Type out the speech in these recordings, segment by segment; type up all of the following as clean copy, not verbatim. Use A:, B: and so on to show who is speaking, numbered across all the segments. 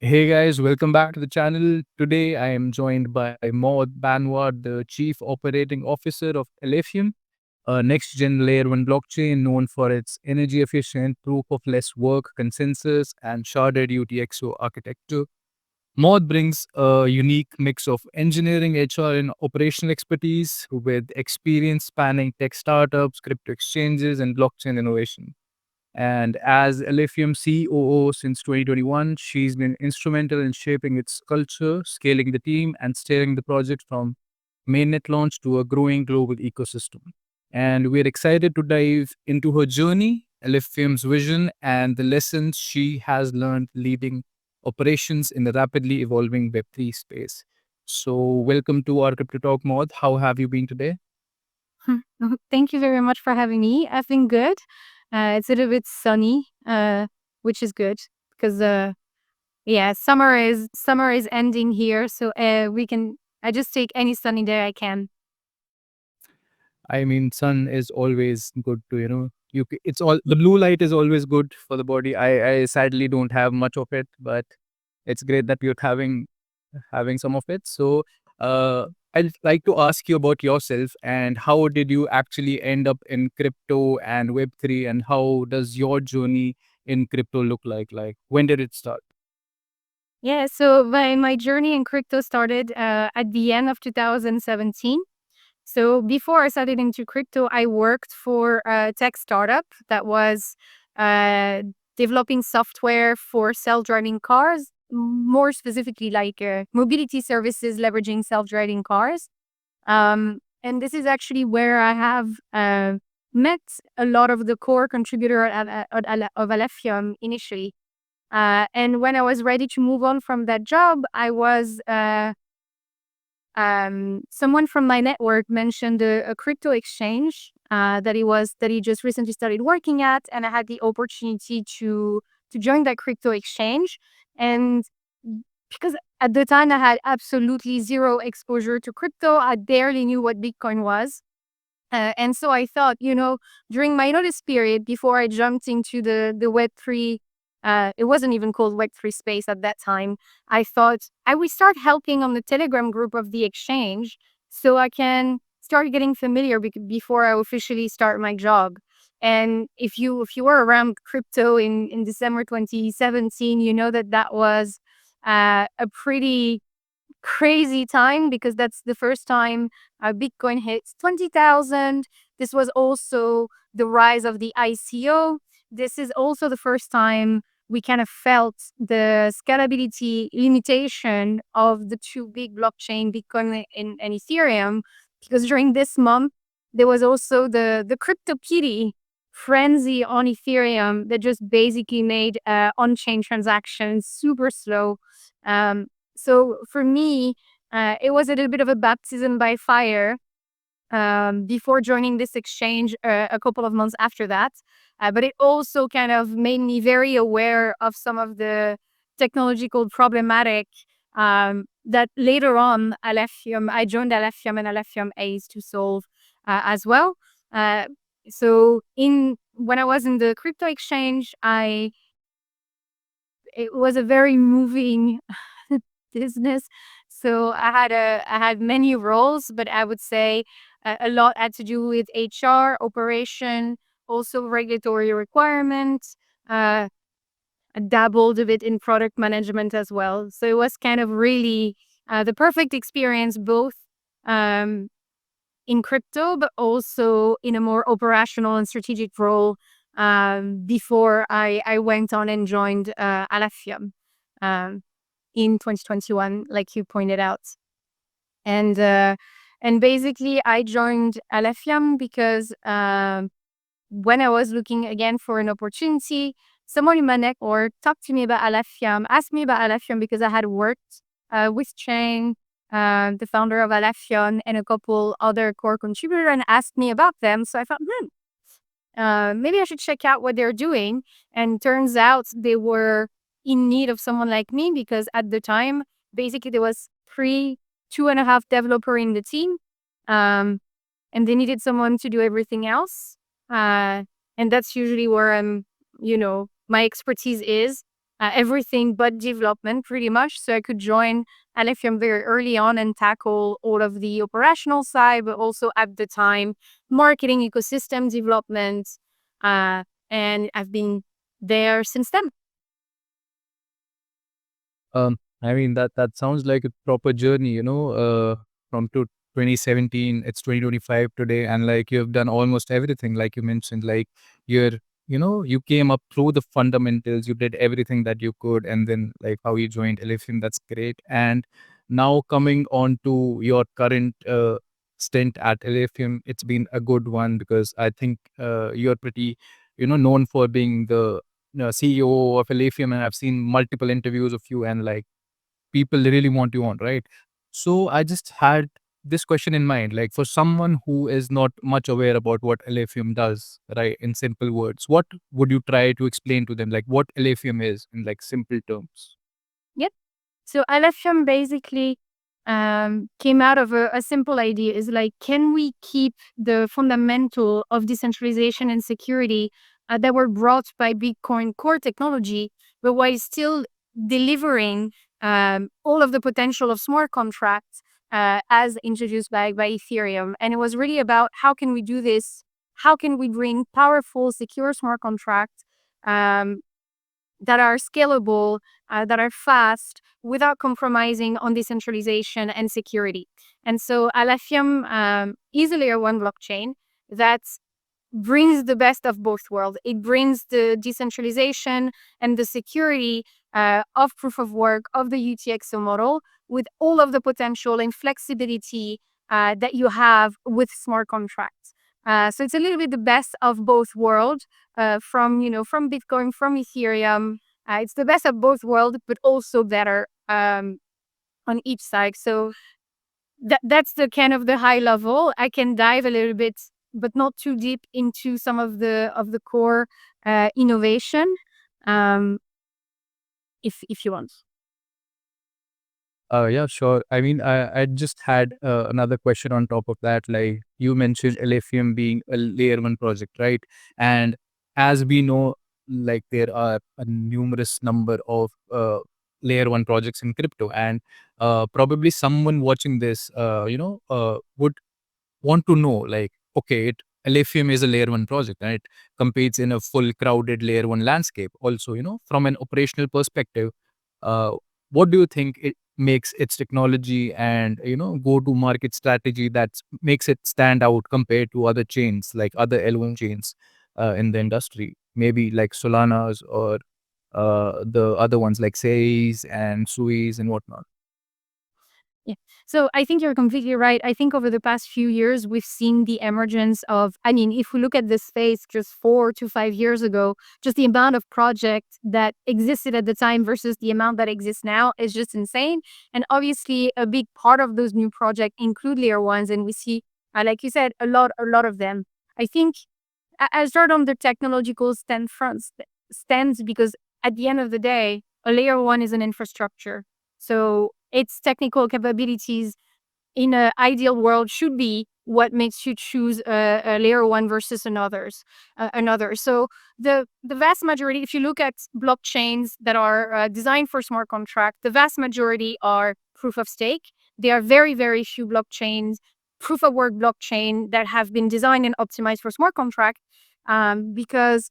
A: Hey guys, welcome back to the channel. Today I am joined by Maud Bannwart, the Chief Operating Officer of Alephium, a next gen layer 1 blockchain known for its energy efficient, proof of less work consensus, and sharded UTXO architecture. Maud brings a unique mix of engineering, HR, and operational expertise with experience spanning tech startups, crypto exchanges, and blockchain innovation. And as Alephium COO since 2021, she's been instrumental in shaping its culture, scaling the team, and steering the project from mainnet launch to a growing global ecosystem. And we're excited to dive into her journey, Alephium's vision, and the lessons she has learned leading operations in the rapidly evolving Web3 space. So, welcome to our Crypto Talk Mod. How have you been today?
B: Thank you very much for having me. I've been good. It's a little bit sunny, which is good because yeah, summer is ending here, so we can. I just take any sunny day I can.
A: I mean, sun is always good to, it's all the blue light is always good for the body. I sadly don't have much of it, but it's great that you're having some of it. So, I'd like to ask you about yourself and how did you actually end up in crypto and Web3, and how does your journey in crypto look like? Like, when did it start?
B: Yeah, so my journey in crypto started at the end of 2017. So before I started into crypto, I worked for a tech startup that was uh, developing software for self-driving cars, more specifically like mobility services leveraging self-driving cars. And this is actually where I have met a lot of the core contributor of Alephium initially. And when I was ready to move on from that job, I was someone from my network mentioned a crypto exchange that he just recently started working at, and I had the opportunity to join that crypto exchange. And because at the time I had absolutely zero exposure to crypto, I barely knew what Bitcoin was. And so I thought, during my notice period before I jumped into the Web3, it wasn't even called Web3 space at that time. I thought I would start helping on the Telegram group of the exchange so I can start getting familiar before I officially start my job. And if you were around crypto in December 2017, you know that was a pretty crazy time because that's the first time Bitcoin hits 20,000. This was also the rise of the ICO. This is also the first time we kind of felt the scalability limitation of the two big blockchain, Bitcoin and Ethereum, because during this month, there was also the crypto kitty frenzy on Ethereum that just basically made on-chain transactions super slow. So for me, it was a little bit of a baptism by fire before joining this exchange a couple of months after that. But it also kind of made me very aware of some of the technological problematic that later on I joined Alephium and Alephium Ace to solve as well. Uh, so in when I was in the crypto exchange, it was a very moving business. So I had many roles, but I would say a lot had to do with HR, operation, also regulatory requirements. I dabbled a bit in product management as well. So it was kind of really the perfect experience, both um, in crypto, but also in a more operational and strategic role before I went on and joined Alephium in 2021, like you pointed out. And and basically, I joined Alephium because when I was looking again for an opportunity, someone in my network talked to me about Alephium, asked me about Alephium because I had worked with Chain, the founder of Alephium, and a couple other core contributors, and asked me about them. So I thought, maybe I should check out what they're doing. And turns out they were in need of someone like me because at the time, basically, there was two and a half developer in the team, um, and they needed someone to do everything else. And that's usually where my expertise is. everything but development pretty much. So I could join Alephium very early on and tackle all of the operational side, but also at the time, marketing, ecosystem development. And I've been there since then.
A: I mean that sounds like a proper journey, from 2017, it's 2025 today, and like you've done almost everything, like you mentioned, like you're, you came up through the fundamentals, you did everything that you could, and then like how you joined Elephant, that's great. And now coming on to your current stint at Alephium, it's been a good one because I think you're pretty, known for being the CEO of Alephium, and I've seen multiple interviews of you, and like people really want you on, right? So I just had this question in mind, like for someone who is not much aware about what Alephium does, right? In simple words, what would you try to explain to them, like what Alephium is in like simple terms?
B: Yep. So Alephium basically came out of a simple idea is like, can we keep the fundamental of decentralization and security that were brought by Bitcoin core technology, but while still delivering all of the potential of smart contracts as introduced by Ethereum. And it was really about how can we do this? How can we bring powerful, secure smart contracts um, that are scalable, that are fast, without compromising on decentralization and security. And so Alephium is a layer one blockchain that brings the best of both worlds. It brings the decentralization and the security of proof of work of the UTXO model with all of the potential and flexibility that you have with smart contracts. So it's a little bit the best of both worlds from Bitcoin, from Ethereum. It's the best of both worlds, but also better on each side. So that's the kind of the high level. I can dive a little bit, but not too deep into some of the core innovation, um, if you want.
A: Yeah, sure. I mean, I just had another question on top of that. Like you mentioned Alephium being a layer one project, right? And as we know, like there are a numerous number of layer one projects in crypto, and probably someone watching this, would want to know, like, okay, Alephium is a layer one project and it competes in a full crowded layer one landscape. Also, from an operational perspective, uh, what do you think it makes its technology and go to market strategy that makes it stand out compared to other chains, like other L1 chains in the industry, maybe like Solana's or the other ones like Sais and Suis and whatnot?
B: Yeah. So I think you're completely right. I think over the past few years, we've seen the emergence of, I mean, if we look at this space just 4 to 5 years ago, just the amount of projects that existed at the time versus the amount that exists now is just insane. And obviously, a big part of those new projects include layer ones. And we see, like you said, a lot of them. I think I start on the technological stands because at the end of the day, a layer one is an infrastructure. So its technical capabilities in an ideal world should be what makes you choose a layer one versus another. So the vast majority, if you look at blockchains that are designed for smart contract, the vast majority are proof of stake. There are very, very few blockchains, proof of work blockchain that have been designed and optimized for smart contract because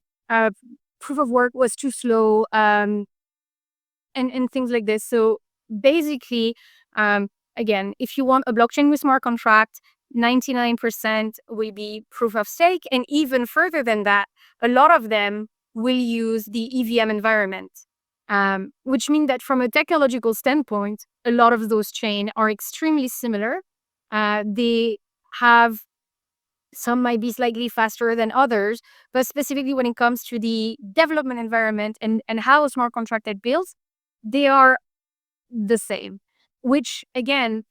B: proof of work was too slow, and things like this. So basically, um, again, if you want a blockchain with smart contract, 99% will be proof of stake. And even further than that, a lot of them will use the EVM environment, which means that from a technological standpoint, a lot of those chains are extremely similar. They have some might be slightly faster than others, but specifically when it comes to the development environment and how a smart contract is built, they are the same. Which again,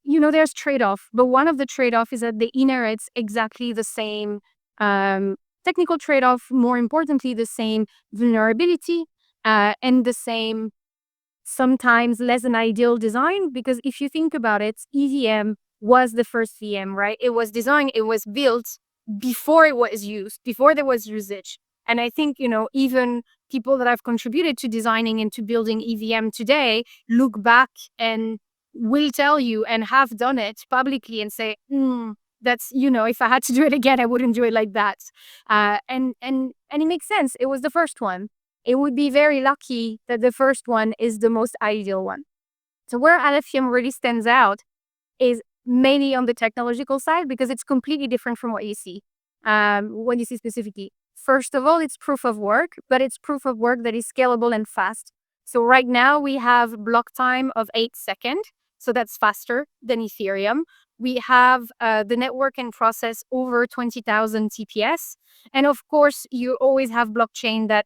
B: there's trade-off, but one of the trade-off is that they inherit exactly the same technical trade-off, more importantly, the same vulnerability and the same sometimes less than ideal design. Because if you think about it, EVM was the first VM, right? It was designed, it was built before it was used, before there was usage. And I think, even people that have contributed to designing and to building EVM today look back and will tell you and have done it publicly and say, that's, if I had to do it again, I wouldn't do it like that. And it makes sense. It was the first one. It would be very lucky that the first one is the most ideal one. So where Alephium really stands out is mainly on the technological side because it's completely different from what you see. What you see specifically. First of all, it's proof of work, but it's proof of work that is scalable and fast. So right now we have block time of 8 seconds. So that's faster than Ethereum. We have the network and process over 20,000 TPS. And of course, you always have blockchain that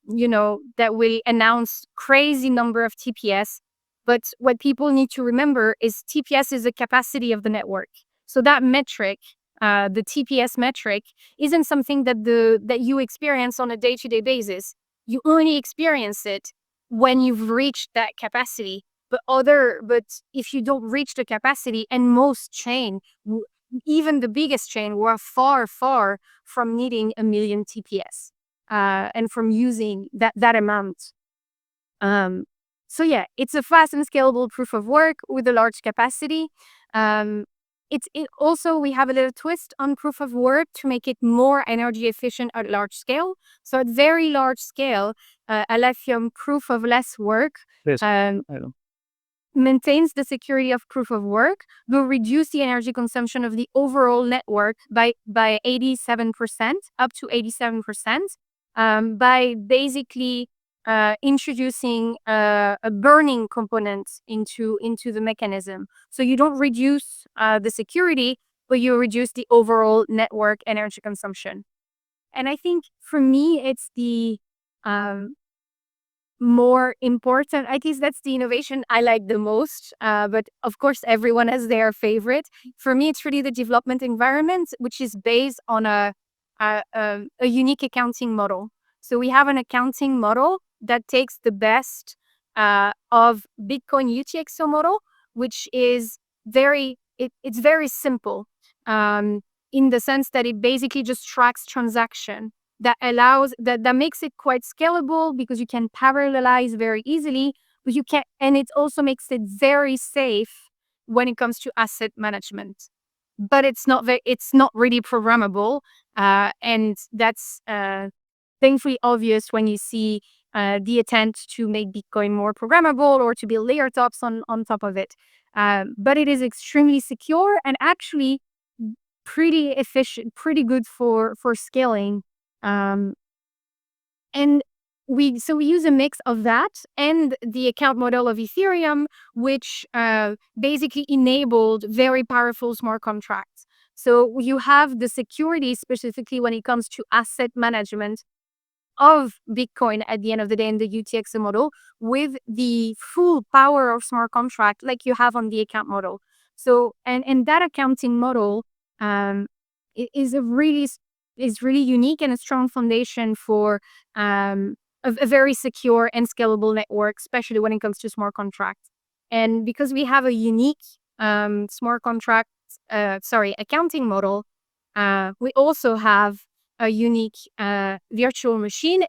B: will announce crazy number of TPS. But what people need to remember is TPS is the capacity of the network. So that metric, the TPS metric, isn't something that you experience on a day-to-day basis. You only experience it when you've reached that capacity. But if you don't reach the capacity, and most chain, even the biggest chain, were far, far from needing 1 million TPS and from using that amount. So yeah, it's a fast and scalable proof of work with a large capacity. It also, we have a little twist on proof of work to make it more energy efficient at large scale. So at very large scale, Alephium proof of less work
A: Yes.
B: um,
A: I know.
B: maintains the security of proof of work, will reduce the energy consumption of the overall network by 87%, up to 87%, by basically introducing a burning component into the mechanism. So you don't reduce the security, but you reduce the overall network energy consumption. And I think for me, it's the um, more important. I guess that's the innovation I like the most. But of course, everyone has their favorite. For me, it's really the development environment, which is based on a unique accounting model. So we have an accounting model that takes the best of Bitcoin UTXO model, which is it's very simple in the sense that it basically just tracks transaction that makes it quite scalable because you can parallelize very easily, but you can, and it also makes it very safe when it comes to asset management. But it's not really programmable, and that's thankfully obvious when you see the attempt to make Bitcoin more programmable or to build layer tops on top of it. But it is extremely secure and actually pretty efficient, pretty good for scaling. Um, and we use a mix of that and the account model of Ethereum, which basically enabled very powerful smart contracts. So you have the security specifically when it comes to asset management of Bitcoin at the end of the day in the UTXO model with the full power of smart contract like you have on the account model. So and that accounting model um, is really unique and a strong foundation for a very secure and scalable network, especially when it comes to smart contracts. And because we have a unique smart contract, accounting model, we also have a unique virtual machine,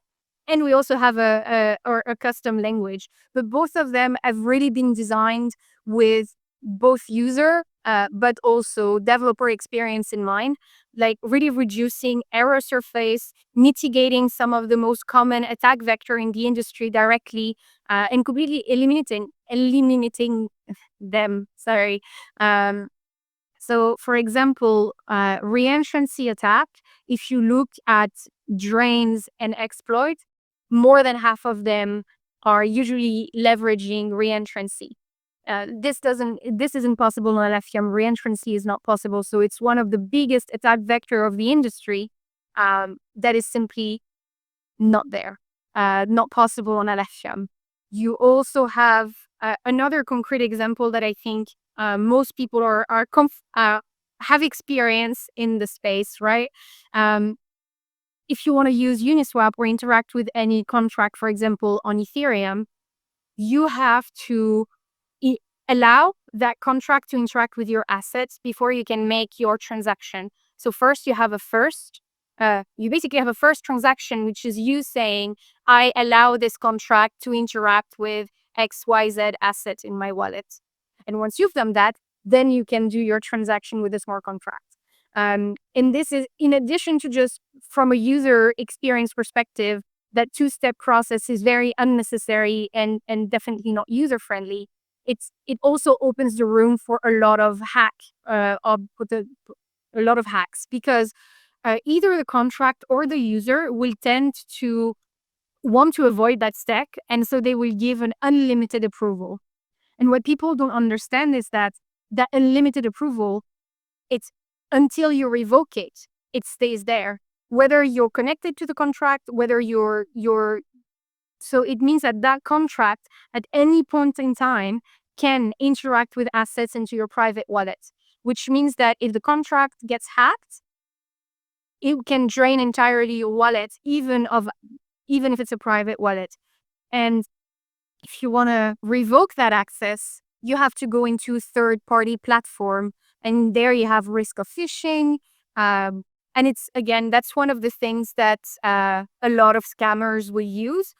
B: and we also have a custom language. But both of them have really been designed with both user but also developer experience in mind, like really reducing error surface, mitigating some of the most common attack vector in the industry directly, and completely eliminating them. Sorry. Um, so, for example, reentrancy attack, if you look at drains and exploits, more than half of them are usually leveraging reentrancy. This isn't possible on Alephium. Reentrancy is not possible. So it's one of the biggest attack vector of the industry that is simply not there, not possible on Alephium. You also have another concrete example that I think most people have experience in the space, right? Um, if you want to use Uniswap or interact with any contract, for example, on Ethereum, you have to i- allow that contract to interact with your assets before you can make your transaction. So first you have a first, you basically have a first transaction, which is you saying, I allow this contract to interact with XYZ asset in my wallet. And once you've done that, then you can do your transaction with a smart contract. And this is in addition to just from a user experience perspective, that two-step process is very unnecessary and definitely not user friendly. It also opens the room for a lot of a lot of hacks because either the contract or the user will tend to want to avoid that stack, and so they will give an unlimited approval. And what people don't understand is that that unlimited approval, it's until you revoke it, it stays there. Whether you're connected to the contract, whether you're so it means that that contract at any point in time can interact with assets into your private wallet, which means that if the contract gets hacked, it can drain entirely your wallet, even if it's a private wallet. And if you want to revoke that access, you have to go into third-party platform, and there you have risk of phishing. And it's again, that's one of the things that a lot of scammers will use.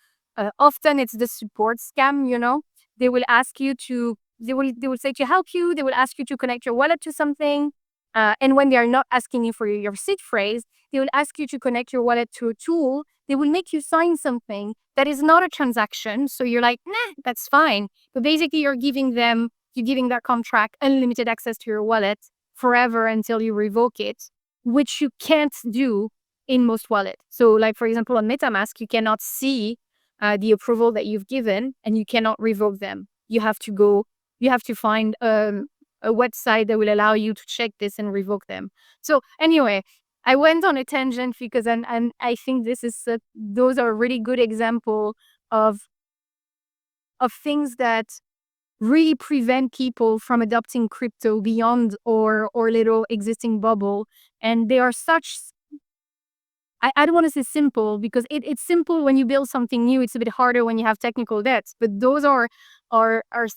B: Often it's the support scam. They will ask you to. They will say to help you. They will ask you to connect your wallet to something. And when they are not asking you for your seed phrase, they will ask you to connect your wallet to a tool. They will make you sign something that is not a transaction. So you're like, nah, that's fine. But basically, you're giving that contract unlimited access to your wallet forever until you revoke it, which you can't do in most wallets. So, like, for example, on MetaMask, you cannot see the approval that you've given and you cannot revoke them. You have to find a website that will allow you to check this and revoke them. So anyway, I went on a tangent because and I think those are a really good example of things that really prevent people from adopting crypto beyond or little existing bubble. And they are such I don't want to say simple because it's simple when you build something new. It's a bit harder when you have technical debts. But those are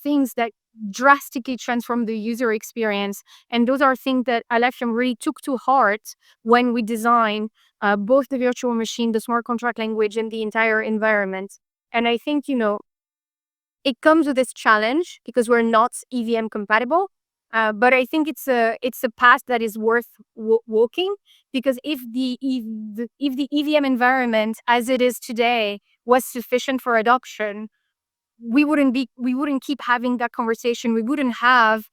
B: things that drastically transform the user experience. And those are things that Alephium really took to heart when we designed both the virtual machine, the smart contract language, and the entire environment. And I think, it comes with this challenge because we're not EVM compatible. But I think it's a path that is worth walking because if the EVM environment as it is today was sufficient for adoption, we wouldn't keep having that conversation. We wouldn't have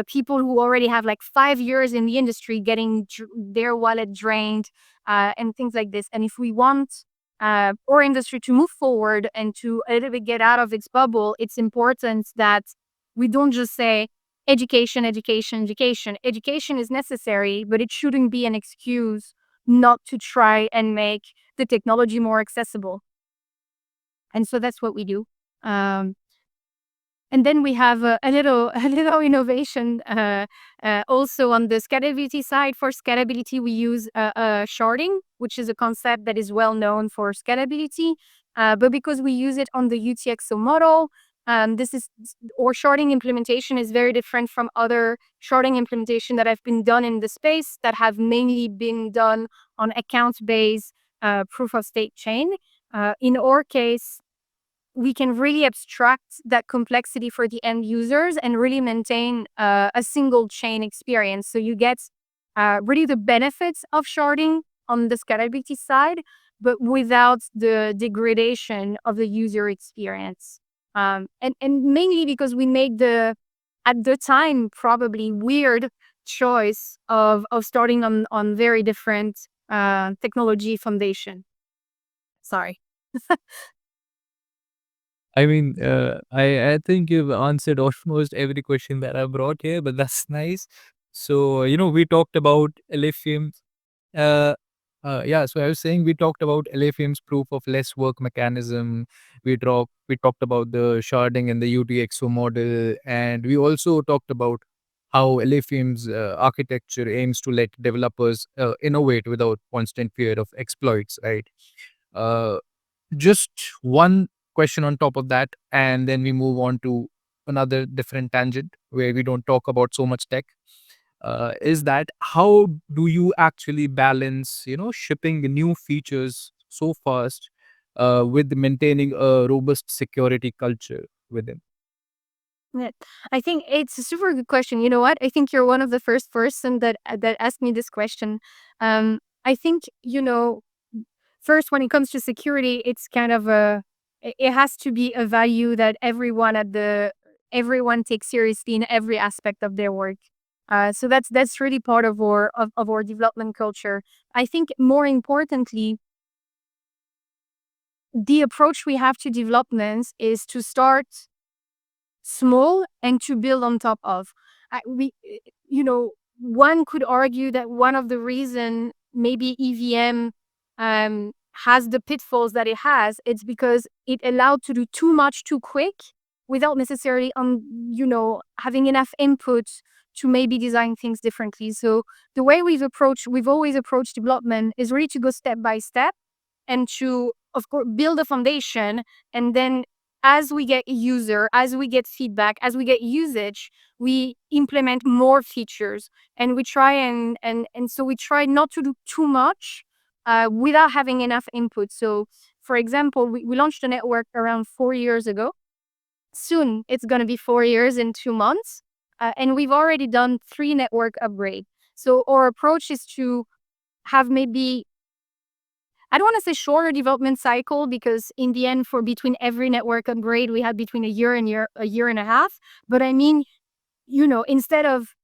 B: people who already have like 5 years in the industry getting their wallet drained and things like this. And if we want our industry to move forward and to a little bit get out of its bubble, it's important that we don't just say education, education, education. Education is necessary, but it shouldn't be an excuse not to try and make the technology more accessible. And so that's what we do. Um, and then we have a little a little innovation also on the scalability side. For scalability, we use sharding, which is a concept that is well known for scalability. But because we use it on the UTXO model, this is or sharding implementation is very different from other sharding implementation that have been done in the space that have mainly been done on account-based proof of stake chain. In our case, we can really abstract that complexity for the end users and really maintain a single chain experience. So you get really the benefits of sharding on the scalability side, but without the degradation of the user experience. And mainly because we made at the time, probably weird choice of starting on very different technology foundation. Sorry.
A: I mean, I think you've answered almost every question that I brought here, but that's nice. So, we talked about Alephium. Uh, yeah, so I was saying we talked about Alephium's proof of less work mechanism. We talked about the sharding and the UTXO model, and we also talked about how Alephium's architecture aims to let developers innovate without constant fear of exploits, right? Uh, just one question on top of that, and then we move on to another different tangent where we don't talk about so much tech. is that how do you actually balance, shipping new features so fast with maintaining a robust security culture within?
B: Yeah. I think it's a super good question. You know what? I think you're one of the first person that asked me this question. I think, first when it comes to security, it's kind of it has to be a value that everyone takes seriously in every aspect of their work. So that's really part of our development culture. I think more importantly, the approach we have to developments is to start small and to build on top of. You know, one could argue that one of the reason maybe EVM has the pitfalls that it has, it's because it allowed to do too much too quick without necessarily having enough input to maybe design things differently. So the way we've always approached development is really to go step by step and to, of course, build a foundation. And then as we get user, as we get feedback, as we get usage, we implement more features. And we try and so we try not to do too much without having enough input. So for example, we launched a network around 4 years ago. Soon it's going to be 4 years in 2 months. And we've already done 3 network upgrades. So our approach is to have maybe, I don't want to say shorter development cycle, because in the end, for between every network upgrade, we had between a year and a half. But I mean, instead of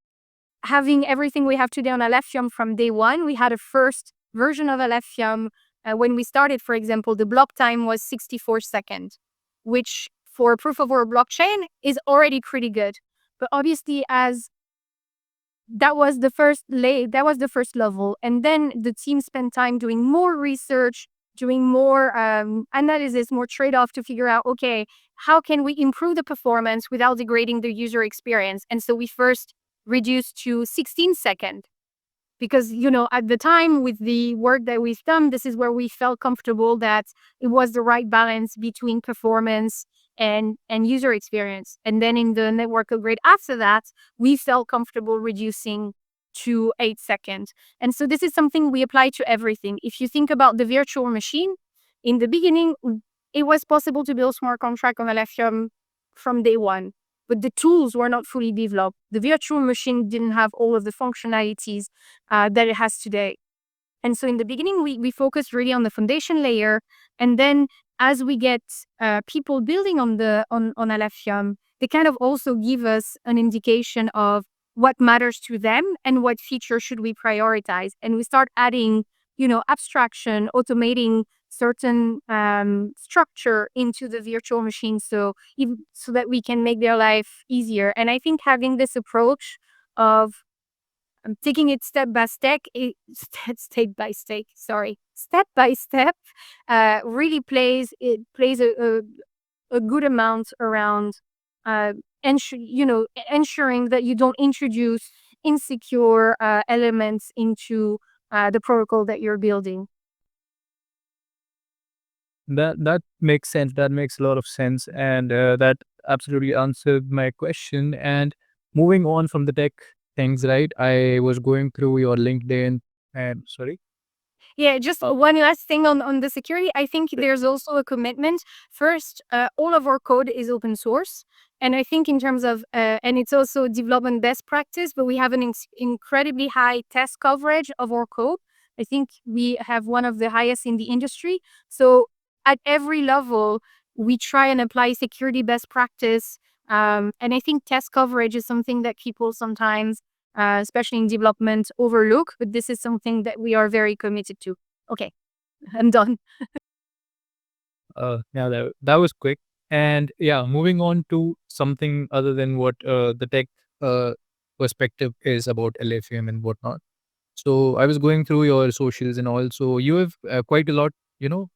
B: having everything we have today on Alephium from day one, we had a first version of Alephium. When we started, for example, the block time was 64 seconds, which for proof of work blockchain is already pretty good. But obviously, as that was the first level, and then the team spent time doing more research, doing more analysis, more trade-off to figure out, okay, how can we improve the performance without degrading the user experience? And so we first reduced to 16 seconds, because at the time, with the work that we've done, this is where we felt comfortable that it was the right balance between performance and user experience. And then in the network upgrade after that, we felt comfortable reducing to 8 seconds. And so this is something we apply to everything. If you think about the virtual machine, in the beginning, it was possible to build smart contract on Alephium from day one, but the tools were not fully developed. The virtual machine didn't have all of the functionalities that it has today. And so in the beginning, we focused really on the foundation layer. And then as we get people building on Alephium, they kind of also give us an indication of what matters to them and what features should we prioritize. And we start adding, abstraction, automating certain structure into the virtual machine, so that we can make their life easier. And I think having this approach of taking it step by step, really plays a good amount around ensuring that you don't introduce insecure elements into the protocol that you're building.
A: That makes sense. That makes a lot of sense, and that absolutely answered my question. And moving on from the tech things, right? I was going through your LinkedIn, and sorry.
B: Yeah, just one last thing on the security. I think there's also a commitment. First, all of our code is open source. And I think in terms of, and it's also development best practice, but we have an incredibly high test coverage of our code. I think we have one of the highest in the industry. So at every level, we try and apply security best practice. And I think test coverage is something that people sometimes, especially in development, overlook. But this is something that we are very committed to. Okay, I'm done.
A: Yeah, that was quick. And yeah, moving on to something other than what the tech uh, perspective is about Alephium and whatnot. So I was going through your socials, and also you have quite a lot,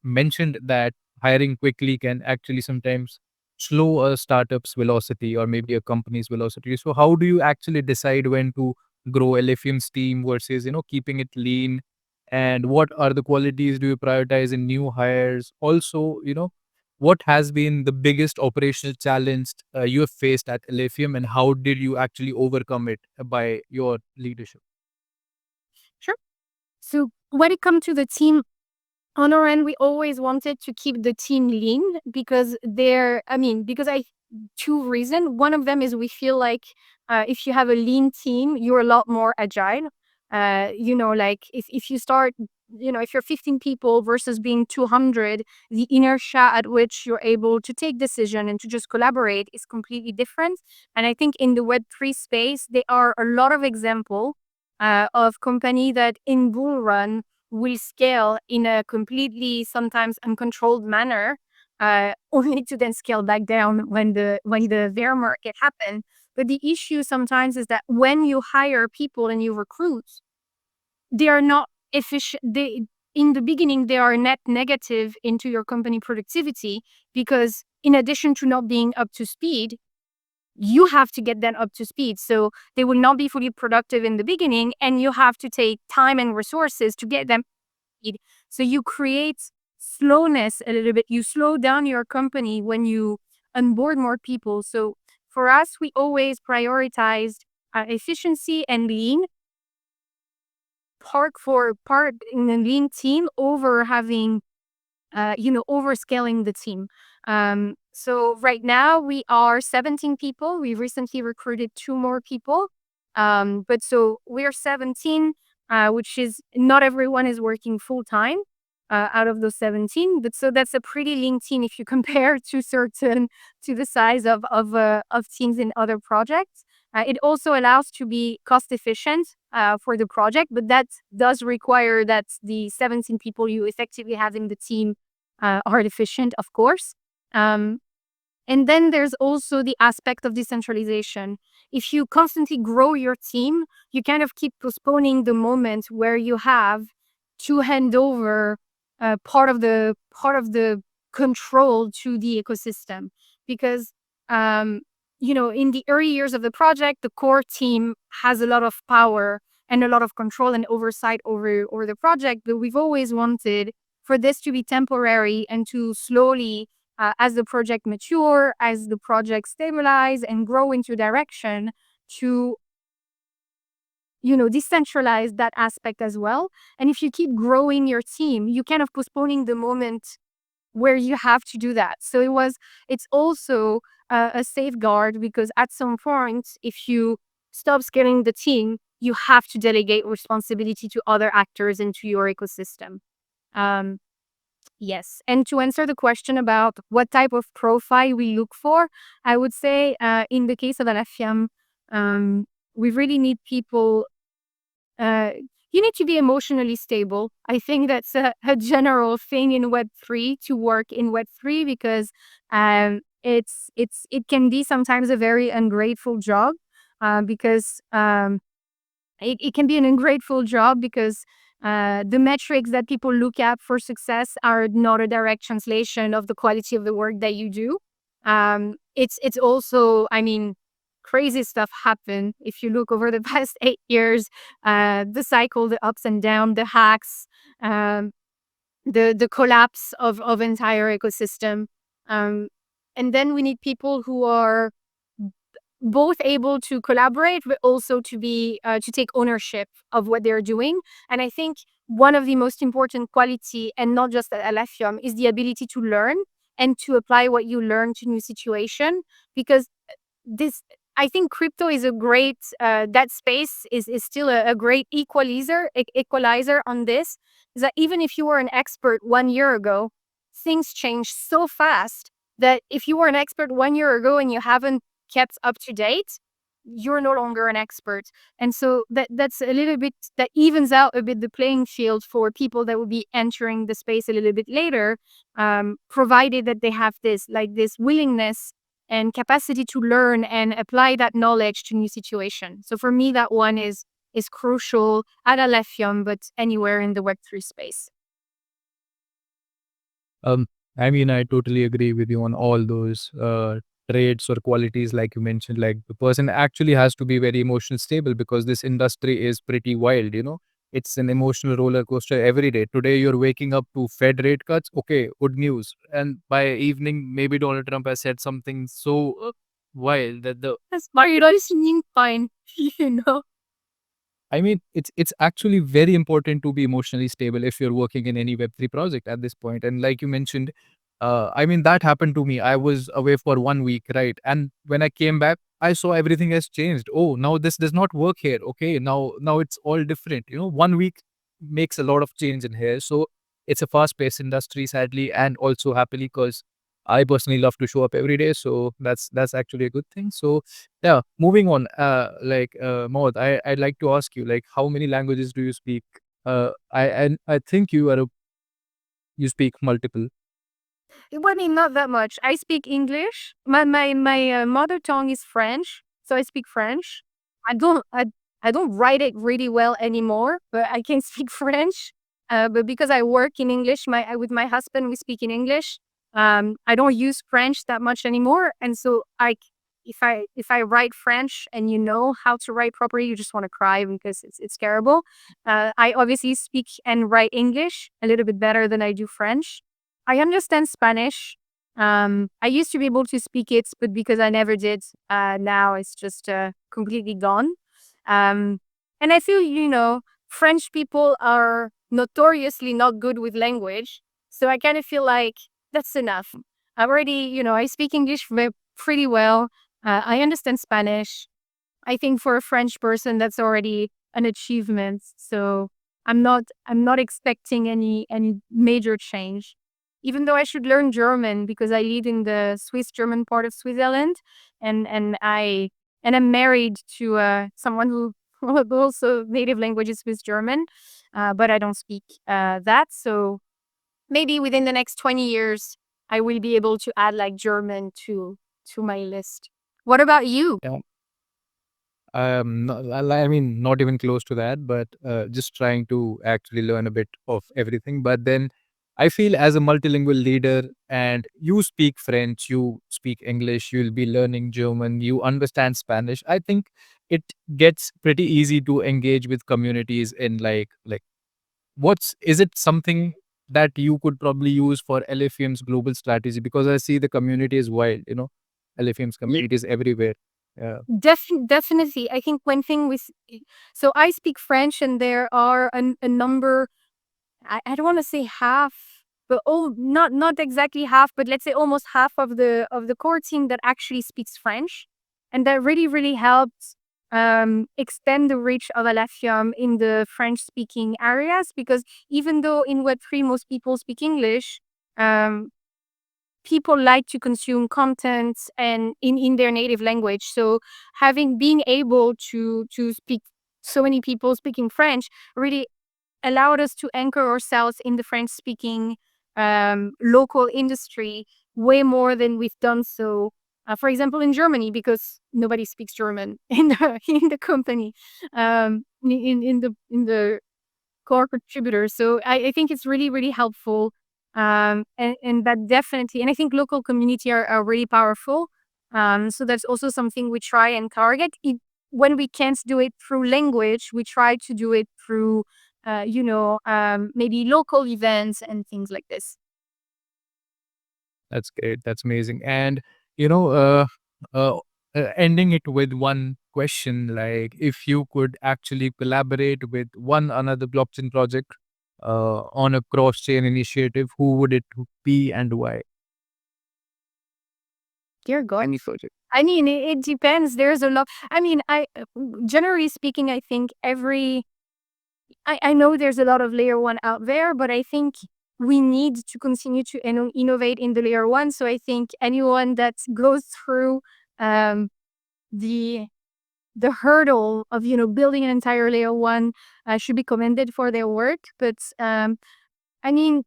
A: mentioned that hiring quickly can actually sometimes slow a startup's velocity or maybe a company's velocity. So how do you actually decide when to grow Alephium's team versus, keeping it lean? And what are the qualities do you prioritize in new hires? Also, what has been the biggest operational challenge you have faced at Alephium, and how did you actually overcome it by your leadership?
B: Sure. So when it comes to the team, on our end, we always wanted to keep the team lean because because I two reasons. One of them is we feel like if you have a lean team, you're a lot more agile. Like if you start, if you're 15 people versus being 200, the inertia at which you're able to take decision and to just collaborate is completely different. And I think in the Web3 space, there are a lot of example of company that in bull run will scale in a completely sometimes uncontrolled manner, only to then scale back down when the bear market happens. But the issue sometimes is that when you hire people and you recruit, they are not efficient. They in the beginning they are net negative into your company productivity because in addition to not being up to speed, you have to get them up to speed. So they will not be fully productive in the beginning, and you have to take time and resources to get them speed. So you create slowness a little bit. You slow down your company when you onboard more people. So for us, we always prioritized efficiency and lean part in a lean team over having overscaling the team. So right now we are 17 people. We recently recruited two more people. But so we're 17, which is not everyone is working full time out of those 17. But so that's a pretty lean team if you compare to the size of teams in other projects. It also allows to be cost efficient for the project, but that does require that the 17 people you effectively have in the team are efficient, of course. Um, and then there's also the aspect of decentralization. If you constantly grow your team, you kind of keep postponing the moment where you have to hand over part of the control to the ecosystem, because um, in the early years of the project, the core team has a lot of power and a lot of control and oversight over the project. But we've always wanted for this to be temporary and to slowly as the project mature, as the project stabilize and grow into direction, to decentralize that aspect as well. And if you keep growing your team, you kind of postponing the moment where you have to do that. So it's also a safeguard, because at some point, if you stop scaling the team, you have to delegate responsibility to other actors into your ecosystem. Um, Yes. And to answer the question about what type of profile we look for, I would say in the case of Alephium, um, we really need people. Uh, you need to be emotionally stable. I think that's a general thing in Web3 to work in Web3, because it can be sometimes a very ungrateful job because it can be an ungrateful job because the metrics that people look at for success are not a direct translation of the quality of the work that you do. It's also, crazy stuff happen. If you look over the past 8 years, the cycle, the ups and downs, the hacks, um, the collapse of entire ecosystem. Um, and then we need people who are both able to collaborate, but also to take ownership of what they're doing. And I think one of the most important quality, and not just at Alephium, is the ability to learn and to apply what you learn to new situation. Because this I think crypto is a great that space is still a great equalizer on this, is that even if you were an expert 1 year ago, things change so fast that if you were an expert 1 year ago and you haven't kept up to date, you're no longer an expert. And so that's a little bit, that evens out a bit the playing field for people that will be entering the space a little bit later, provided that they have this willingness and capacity to learn and apply that knowledge to new situations. So for me, that one is crucial at Alephium, but anywhere in the Web3 space.
A: Um, I totally agree with you on all those traits or qualities, like you mentioned. Like the person actually has to be very emotional stable because this industry is pretty wild. it's an emotional roller coaster every day. Today, you're waking up to Fed rate cuts. Okay, good news. And by evening, maybe Donald Trump has said something so wild that the
B: That's why you're listening fine, you know.
A: I mean, it's actually very important to be emotionally stable if you're working in any Web3 project at this point. And like you mentioned, I mean, that happened to me. I was away for 1 week, right? And when I came back, I saw everything has changed. Oh, now this does not work here. Okay, now it's all different. 1 week makes a lot of change in here. So it's a fast-paced industry, sadly, and also happily, because I personally love to show up every day. So that's actually a good thing. So yeah, moving on. Maud, I'd like to ask you, like, how many languages do you speak? I think you speak multiple.
B: Well, I mean, not that much. I speak English. My mother tongue is French, so I speak French. I don't I I don't write it really well anymore, but I can speak French. But because I work in English, with my husband we speak in English. I don't use French that much anymore, and so if I write French and you know how to write properly, you just want to cry because it's terrible. I obviously speak and write English a little bit better than I do French. I understand Spanish. I used to be able to speak it, but because I never did, now it's just completely gone. Um, and I feel, French people are notoriously not good with language. So I kind of feel like that's enough. I speak English pretty well. I understand Spanish. I think for a French person, that's already an achievement. So I'm not expecting any major change. Even though I should learn German because I live in the Swiss German part of Switzerland, and I'm married to someone who who also native language is Swiss German, but I don't speak that. So maybe within the next 20 years, I will be able to add like German to my list. What about you?
A: Yeah. I mean, not even close to that, but just trying to actually learn a bit of everything. But then I feel as a multilingual leader, and you speak French, you speak English, you'll be learning German, you understand Spanish. I think it gets pretty easy to engage with communities in like what's is it something that you could probably use for Alephium's global strategy? Because I see the community is wild. Alephium's community is everywhere. Yeah.
B: Definitely. I think one thing so I speak French, and there are a number. I don't want to say half, but not exactly half, but let's say almost half of the core team that actually speaks French, and that really helped extend the reach of Alephium in the French speaking areas. Because even though in Web3 most people speak English, um, people like to consume content and in their native language. So being able to speak so many people speaking French really allowed us to anchor ourselves in the French speaking local industry way more than we've done so. For example, in Germany, because nobody speaks German in the company, in the core contributors. So I think it's really helpful. And that definitely, and I think local community are really powerful. So that's also something we try and target. When we can't do it through language, we try to do it through, maybe local events and things like this.
A: That's great. That's amazing. And you know, uh, uh, ending it with one question, like if you could actually collaborate with one another blockchain project on a cross-chain initiative, who would it be and why?
B: Dear God.
A: Any project.
B: I mean, it depends. There's a lot. I mean, generally speaking, I think I know there's a lot of layer one out there, but I think we need to continue to innovate in the layer one. So I think anyone that goes through um, the the hurdle of building an entire layer one should be commended for their work. But I mean,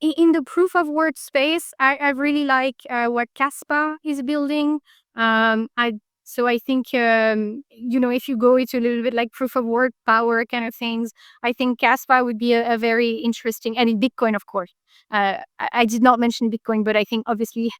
B: in the proof of work space, I really like what Caspa is building. I think if you go into a little bit like proof of work power kind of things, I think Caspa would be a very interesting, and in Bitcoin, of course. I did not mention Bitcoin, but I think obviously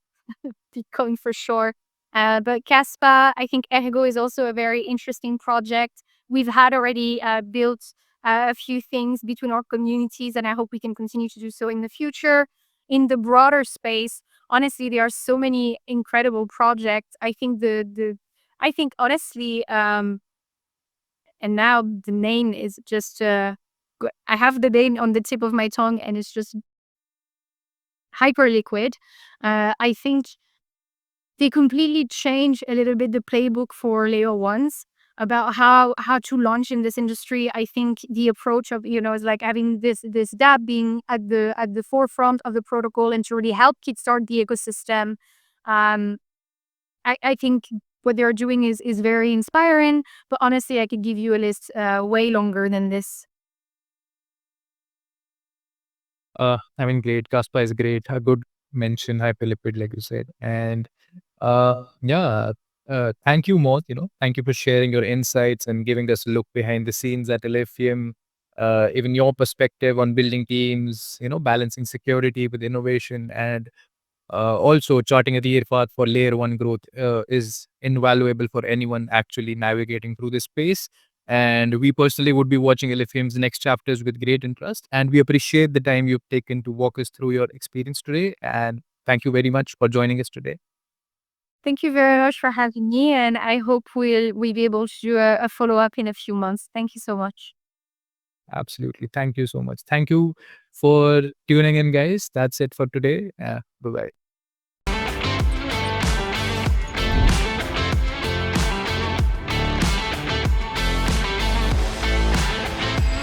B: Bitcoin for sure. But Caspa, I think Ergo is also a very interesting project. We've had already built a few things between our communities, and I hope we can continue to do so in the future. In the broader space, honestly, there are so many incredible projects. I think I think honestly, and now the name is just I have the name on the tip of my tongue, and it's just hyperliquid. I think they completely change a little bit the playbook for layer ones about how to launch in this industry. I think the approach of, is like having this dApp being at the forefront of the protocol and to really help kickstart the ecosystem. Um, I think what they're doing is very inspiring. But honestly, I could give you a list way longer than this.
A: I mean, great. Kaspa is great. A good mention, hyperlipid, like you said. And yeah, thank you, Maud. Thank you for sharing your insights and giving us a look behind the scenes at Alephium. Even your perspective on building teams, balancing security with innovation, and also charting a clear path for layer one growth is invaluable for anyone actually navigating through this space. And we personally would be watching Elysium's next chapters with great interest. And we appreciate the time you've taken to walk us through your experience today. And thank you very much for joining us today.
B: Thank you very much for having me, and I hope we'll be able to do a follow up in a few months. Thank you so much.
A: Absolutely. Thank you so much. Thank you for tuning in, guys. That's it for today. Bye bye.